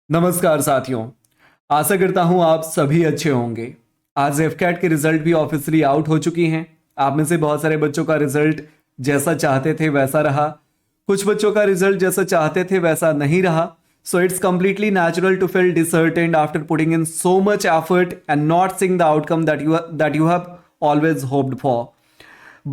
नमस्कार साथियों। आशा करता हूं आप सभी अच्छे होंगे। आज एफकैट के रिजल्ट भी ऑफिशियली आउट हो चुकी हैं। आप में से बहुत सारे बच्चों का रिजल्ट जैसा चाहते थे वैसा रहा, कुछ बच्चों का रिजल्ट जैसा चाहते थे वैसा नहीं रहा। So it's completely natural to feel disheartened after putting in so much effort and not seeing the outcome that you have always hoped for.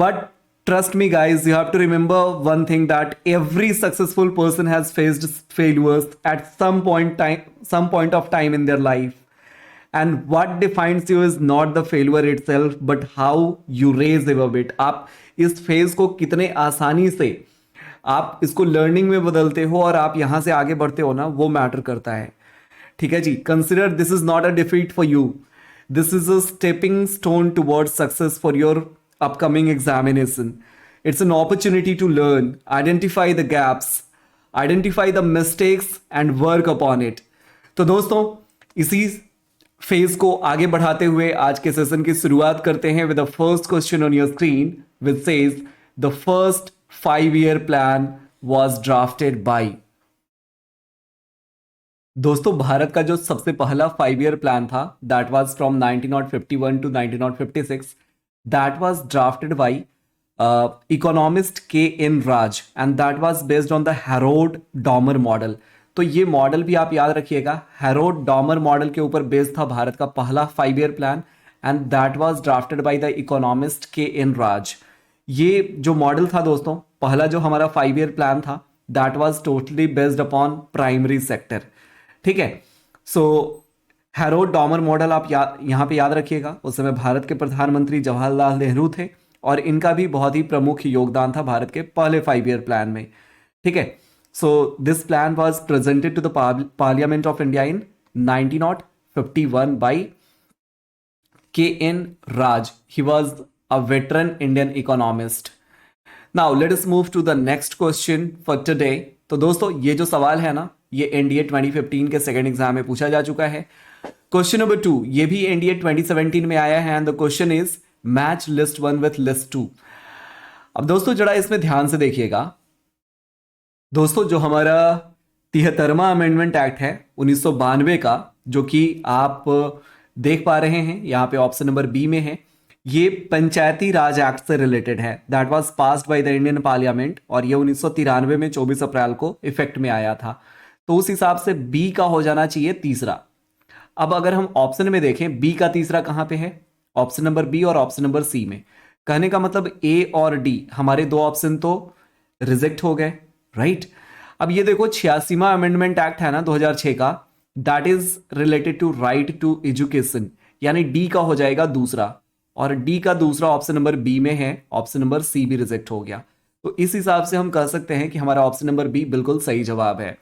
But trust me, guys, you have to remember one thing, that every successful person has faced failures at some point of time in their life. And what defines you is not the failure itself, but how you raise above it. आप इस phase को कितने आसानी से आप इसको learning में बदलते हो और आप यहां से आगे बढ़ते हो ना, वो मैटर करता है। ठीक है जी। Consider this is not a defeat for you, this is a stepping stone towards success for your upcoming examination. It's an opportunity to learn, identify the gaps, identify the mistakes and work upon it. तो दोस्तों, इसी phase को आगे बढ़ाते हुए आज के session की शुरुआत करते हैं with the first question on your screen which says the first 5-year plan was drafted by. दोस्तों, भारत का जो सबसे पहला 5-year प्लान था that was from 1951 to 1956. that was drafted by economist K.N. Raj and that was based on the Harrod-Dommer model. तो ये model भी आप याद रखिएगा, हैरोड-डॉमर मॉडल के ऊपर बेस्ड था भारत का पहला 5-year plan and that was drafted by the economist K N. Raj. ये जो मॉडल था दोस्तों, पहला जो हमारा 5-year प्लान था that was totally based upon primary sector. ठीक है। सो हैरोड-डॉमर मॉडल आप यहाँ पे याद रखिएगा। उस समय भारत के प्रधानमंत्री जवाहरलाल नेहरू थे और इनका भी बहुत ही प्रमुख योगदान था भारत के पहले 5-year प्लान में। ठीक है। So this plan was presented to the parliament of India in 1951 by K N. Raj. He was a veteran Indian economist. Now let us move to the next question for today. तो दोस्तों, ये जो सवाल है ना, ये एनडीए 2015 के सेकेंड एग्जाम में पूछा जा चुका है. क्वेश्चन नंबर 2 ये भी एनडीए 2017 में आया है and the question is match list 1 with list 2. अब दोस्तों, जरा इसमें ध्यान से देखिएगा। दोस्तों, जो हमारा 73वां अमेंडमेंट एक्ट है 1992 का, जो कि आप देख पा रहे हैं यहाँ पे ऑप्शन नंबर बी में है, ये पंचायती राज एक्ट से रिलेटेड है. That was passed by the Indian parliament और ये 1993 में 24 अप्रैल को इफेक्ट में आया था. तो उस हिसाब से बी का हो जाना चाहिए तीसरा. अब अगर हम ऑप्शन में देखें, बी का तीसरा कहां पे है? ऑप्शन नंबर बी और ऑप्शन नंबर सी में. कहने का मतलब ए और डी हमारे दो ऑप्शन तो रिजेक्ट हो गए, राइट? अब ये देखो 86वां अमेंडमेंट एक्ट है ना 2006 का, that is related to right to education, यानी डी का हो जाएगा दूसरा और डी का दूसरा ऑप्शन नंबर बी में है, ऑप्शन नंबर सी भी रिजेक्ट हो गया. तो इस हिसाब से हम कह सकते हैं कि हमारा ऑप्शन नंबर बी बिल्कुल सही जवाब है.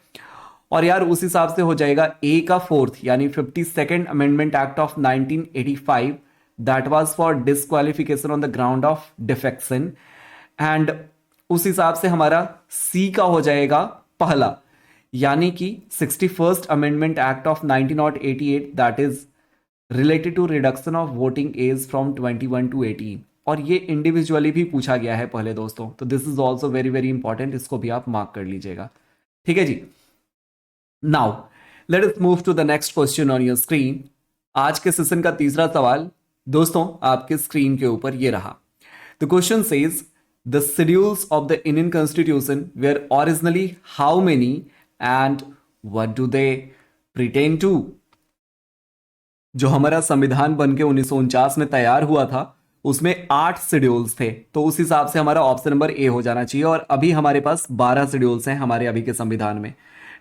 और यार उस हिसाब से हो जाएगा ए का फोर्थ यानी 52nd amendment act of 1985 that was for disqualification on the ground of defection and उस हिसाब से हमारा सी का हो जाएगा पहला, यानी कि 61st amendment act of 1988 that is related to reduction of voting age from 21 to 18. और ये इंडिविजुअली भी पूछा गया है पहले दोस्तों, तो this is also very very important, इसको भी आप मार्क कर लीजिएगा. ठीक है जी. Now let us move to the next question on your screen. आज के सेशन का तीसरा सवाल दोस्तों आपके स्क्रीन के ऊपर ये रहा. The question says the schedules of the Indian constitution were originally how many and what do they pretend to. जो हमारा संविधान बनके 1949 में तैयार हुआ था उसमें 8 शेड्यूल्स थे, तो उस हिसाब से हमारा ऑप्शन नंबर ए हो जाना चाहिए. और अभी हमारे पास 12 शेड्यूल्स हैं हमारे अभी के संविधान में.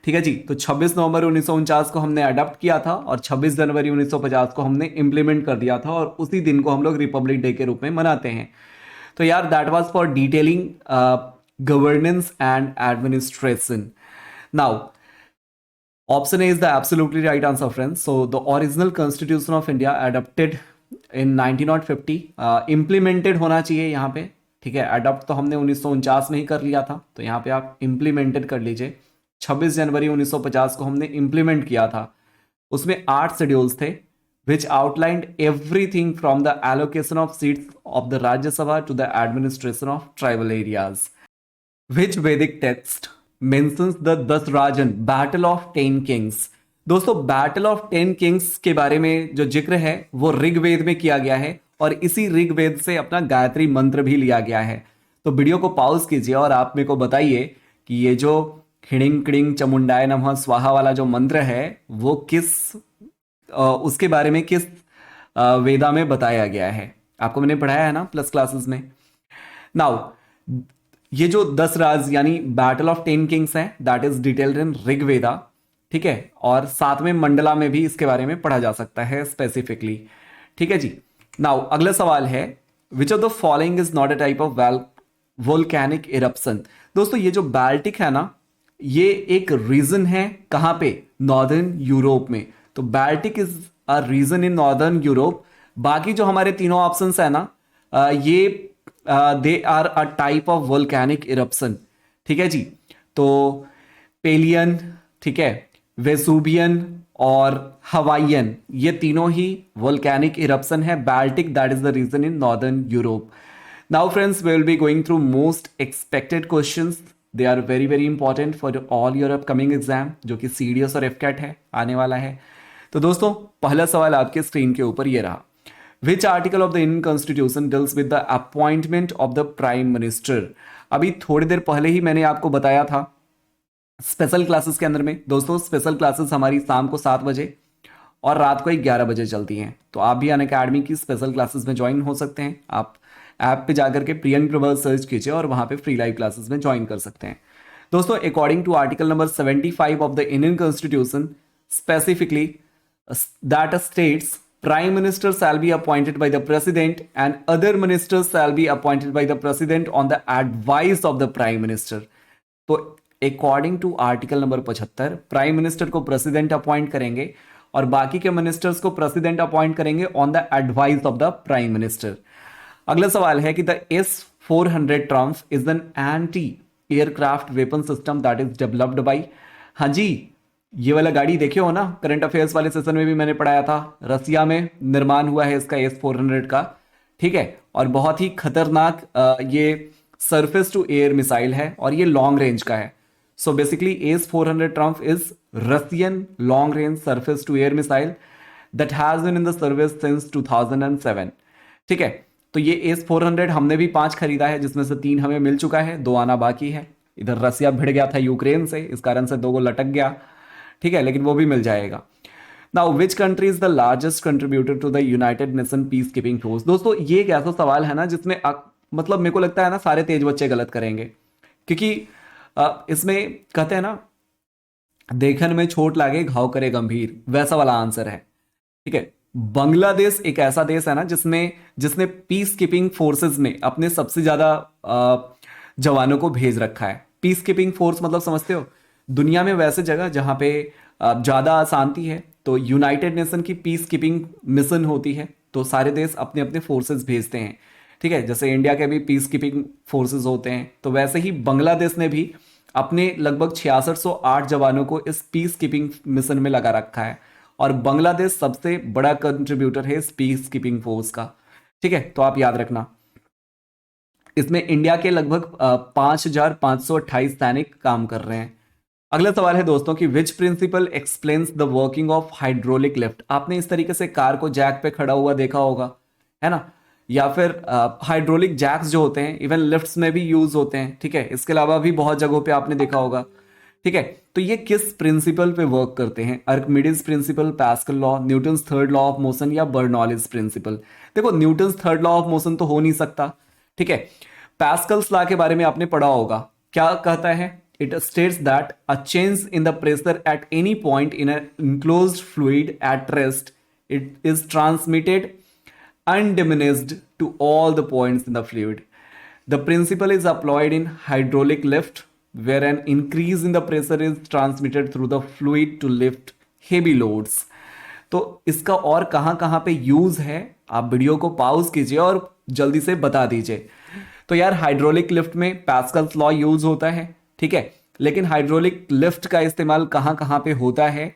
ठीक है जी. तो 26 नवंबर 1949 को हमने अडॉप्ट किया था और 26 जनवरी 1950 को हमने इंप्लीमेंट कर दिया था और उसी दिन को हम लोग रिपब्लिक डे के रूप में मनाते हैं. तो यार that was for detailing governance and administration. Now option A is the absolutely right answer friends. So the original constitution of India adopted in 1950, implemented होना चाहिए यहाँ पे. ठीक है, अडॉप्ट तो हमने 1949 में ही कर लिया था, तो यहाँ पे आप इम्प्लीमेंटेड कर लीजिए. 26 जनवरी 1950 को हमने इंप्लीमेंट किया था. उसमें 8 शेड्यूल्स थे which outlined everything from the allocation of seats of the Rajya Sabha to the administration of tribal areas. Which Vedic text mentions the Dasrajan battle of 10 kings? दोस्तों बैटल ऑफ 10 किंग्स के बारे में जो जिक्र है वो ऋग्वेद में किया गया है और इसी ऋग्वेद से अपना गायत्री मंत्र भी लिया गया है। तो वीडियो को पॉज कीजिए और आप मेरे को बताइए कि ये जो खिड़िंग खिड़िंग चमुंडाय नमः स्वाहा वाला जो मंत्र है वो उसके बारे में किस वेदा में बताया गया है। आपको मैंने पढ़ाया है ना प्लस क्लासेस में। नाउ ये जो 10 राज यानी बैटल ऑफ 10 किंग्स है दैट इज डिटेल्ड इन ऋग्वेदा, ठीक है, और साथ में मंडला में भी इसके बारे में पढ़ा जा सकता है स्पेसिफिकली। ठीक है जी। नाउ अगला सवाल है which of the following is not a type of volcanic eruption. दोस्तों ये जो बाल्टिक है ना ये एक रीजन है कहां पे, नॉर्दर्न यूरोप में। तो Baltic is a region in northern Europe. बाकी जो हमारे तीनों ऑप्शंस है ना ये they are a type of volcanic eruption. ठीक है जी। तो पेलियन, ठीक है, वेसुबियन और हवाइयन ये तीनों ही वोल्केनिक इरप्शन है। Baltic that is the region in northern Europe. Now friends we will be going through most expected questions. They are very very important for all your upcoming exam जो कि CDS और AFCAT है आने वाला है। तो दोस्तों पहला सवाल आपके स्क्रीन के ऊपर ये रहा। Which article of the Indian Constitution deals with the appointment of the Prime Minister? अभी थोड़ी देर पहले ही मैंने आपको बताया था स्पेशल क्लासेस के अंदर में। दोस्तों स्पेशल क्लासेस हमारी शाम को 7 बजे और रात को 11 बजे चलती हैं। तो आप भी अनअकैडमी की स्पेशल क्लासेस में ज्वाइन हो सकते हैं। आप ऐप पे जाकर के प्रियंक प्रबल सर्च कीजिए और वहां पे फ्री लाइव क्लासेस में ज्वाइन कर सकते हैं। दोस्तों according to article number 75 of the Indian constitution specifically that states Prime Minister shall be appointed by the President and other ministers shall be appointed by the President on the advice of the Prime Minister. तो according to article number 75 prime minister को president appoint करेंगे और बाकी के ministers को president appoint करेंगे on the advice of the prime minister. अगला सवाल है कि द S-400 Triumf is an anti aircraft weapon system that is developed by. हाँ जी, ये वाला गाड़ी देखे हो ना, करंट अफेयर्स वाले सेशन में भी मैंने पढ़ाया था। रसिया में निर्माण हुआ है इसका S-400 का, ठीक है, और बहुत ही खतरनाक ये सरफेस टू एयर मिसाइल है और ये लॉन्ग रेंज का है। So basically S-400 Triumf is Russian long range surface to air missile that has been in the service since 2007। ठीक है, तो ये S-400 हमने भी 5 खरीदा है जिसमें से 3 हमें मिल चुका है, 2 आना बाकी है। इधर रसिया भिड़ गया था यूक्रेन से, इस कारण से 2 को लटक गया, ठीक है, लेकिन वो भी मिल जाएगा। Now which country is the largest contributor to the United Nation peace keeping force. दोस्तों ये एक ऐसा सवाल है ना जिसमें मतलब मेरे को लगता है ना सारे तेज बच्चे गलत करेंगे, क्योंकि इसमें कहते हैं ना देखन में छोट लागे घाव करे गंभीर, वैसा वाला आंसर है। ठीक है, बांग्लादेश एक ऐसा देश है ना जिसने पीस कीपिंग फोर्सेस में अपने सबसे ज्यादा जवानों को भेज रखा है। पीस कीपिंग फोर्स मतलब समझते हो, दुनिया में वैसे जगह जहां पे ज्यादा अशांति है तो यूनाइटेड नेशन की पीस कीपिंग मिशन होती है, तो सारे देश अपने अपने फोर्सेस भेजते हैं। ठीक है, जैसे इंडिया के भी पीस कीपिंग फोर्सेस होते हैं, तो वैसे ही बांग्लादेश ने भी अपने लगभग 6608 जवानों को इस पीस कीपिंग मिशन में लगा रखा है और बांग्लादेश सबसे बड़ा कंट्रीब्यूटर है इस पीस कीपिंग फोर्स का। ठीक है, तो आप याद रखना इसमें इंडिया के लगभग 5528 सैनिक काम कर रहे हैं। अगला सवाल है दोस्तों कि which principle explains the working of hydraulic lift. आपने इस तरीके से कार को जैक पे खड़ा हुआ देखा होगा, है ना, या फिर हाइड्रोलिक जैक्स जो होते हैं इवन लिफ्ट्स में भी यूज होते हैं। ठीक है, इसके अलावा भी बहुत जगहों पे आपने देखा होगा। ठीक है, तो ये किस प्रिंसिपल पे वर्क करते हैं, Archimedes principal, pascal law, Newton's third law of motion या बर्नौलीज प्रिंसिपल। देखो Newton's third law of motion तो हो नहीं सकता। ठीक है, पास्कल्स लॉ के बारे में आपने पढ़ा होगा, क्या कहता है, it states that a change in the pressure at any point in an enclosed fluid at rest it is transmitted undiminished to all the points in the fluid. The principle is applied in hydraulic lift where an increase in the pressure is transmitted through the fluid to lift heavy loads. तो इसका और कहां कहां पे use है आप video को pause कीजिए और जल्दी से बता दीजिए। तो यार हाइड्रोलिक लिफ्ट में पास्कल्स लॉ यूज होता है, ठीक है, लेकिन हाइड्रोलिक लिफ्ट का इस्तेमाल कहां कहां पे होता है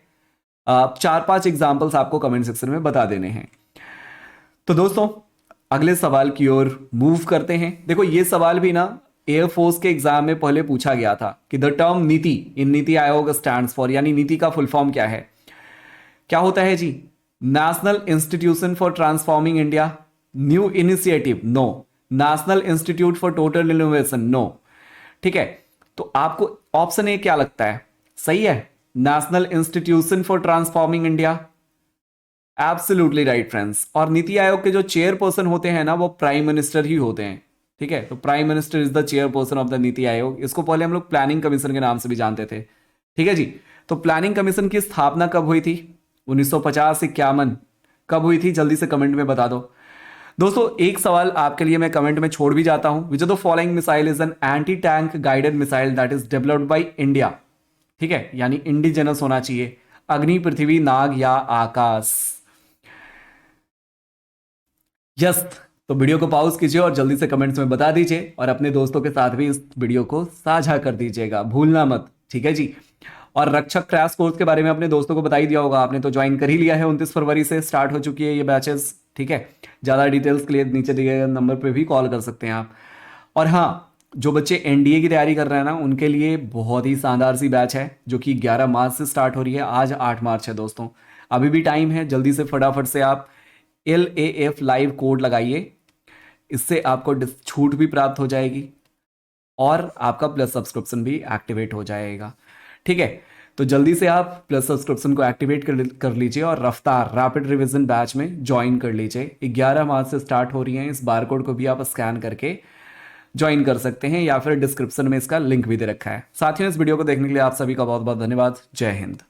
4-5 एग्जांपल्स आपको कमेंट सेक्शन में बता देने हैं। तो दोस्तों अगले सवाल की ओर मूव करते हैं। देखो ये सवाल भी ना एयरफोर्स के एग्जाम में पहले पूछा गया था कि द टर्म नीति इन नीति आयोग स्टैंड्स फॉर, यानी नीति का फुल फॉर्म क्या है। क्या होता है जी? National Institution for Transforming India, new initiative, no. National Institute for Total Innovation, no. ठीक है, तो आपको ऑप्शन ए क्या लगता है? सही है, national Institution for Transforming India. Absolutely right friends. और नीति आयोग के जो चेयरपर्सन होते हैं ना, वो प्राइम मिनिस्टर ही होते हैं। ठीक है, तो prime minister is the chairperson of the NITI Aayog. इसको पहले हम लोग प्लानिंग कमीशन के नाम से भी जानते थे। ठीक है जी। तो प्लानिंग कमीशन की स्थापना कब हुई थी? 1950, 51 कब हुई थी? जल्दी से कमेंट में बता दो दोस्तों। एक सवाल आपके लिए मैं कमेंट में छोड़ भी जाता हूं, which of the following missile is an anti tank guided missile that is developed by India? ठीक है, यानी इंडिजिनस होना चाहिए। अग्नि, पृथ्वी, नाग या आकाश? यस। तो वीडियो को पॉज कीजिए और जल्दी से कमेंट्स में बता दीजिए, और अपने दोस्तों के साथ भी इस वीडियो को साझा कर दीजिएगा, भूलना मत। ठीक है जी। और रक्षक क्रैश कोर्स के बारे में अपने दोस्तों को बता ही दिया होगा आपने, तो ज्वाइन कर ही लिया है। 29 फरवरी से स्टार्ट हो चुकी है ये बैचेस। ठीक है, ज़्यादा डिटेल्स के लिए नीचे दिए गए नंबर पे भी कॉल कर सकते हैं आप। और हाँ, जो बच्चे एनडीए की तैयारी कर रहे हैं ना, उनके लिए बहुत ही शानदार सी बैच है, जो कि 11 मार्च से स्टार्ट हो रही है। आज 8 मार्च है दोस्तों, अभी भी टाइम है। जल्दी से फटाफट से आप LAF लाइव कोड लगाइए, इससे आपको छूट भी प्राप्त हो जाएगी और आपका प्लस सब्सक्रिप्शन भी एक्टिवेट हो जाएगा। ठीक है, तो जल्दी से आप प्लस सब्सक्रिप्शन को एक्टिवेट कर लीजिए और रफ्तार रैपिड रिवीजन बैच में ज्वाइन कर लीजिए। 11 मार्च से स्टार्ट हो रही है। इस बार कोड को भी आप स्कैन करके ज्वाइन कर सकते हैं, या फिर डिस्क्रिप्शन में इसका लिंक भी दे रखा है। साथियों, इस वीडियो को देखने के लिए आप सभी का बहुत बहुत धन्यवाद। जय हिंद।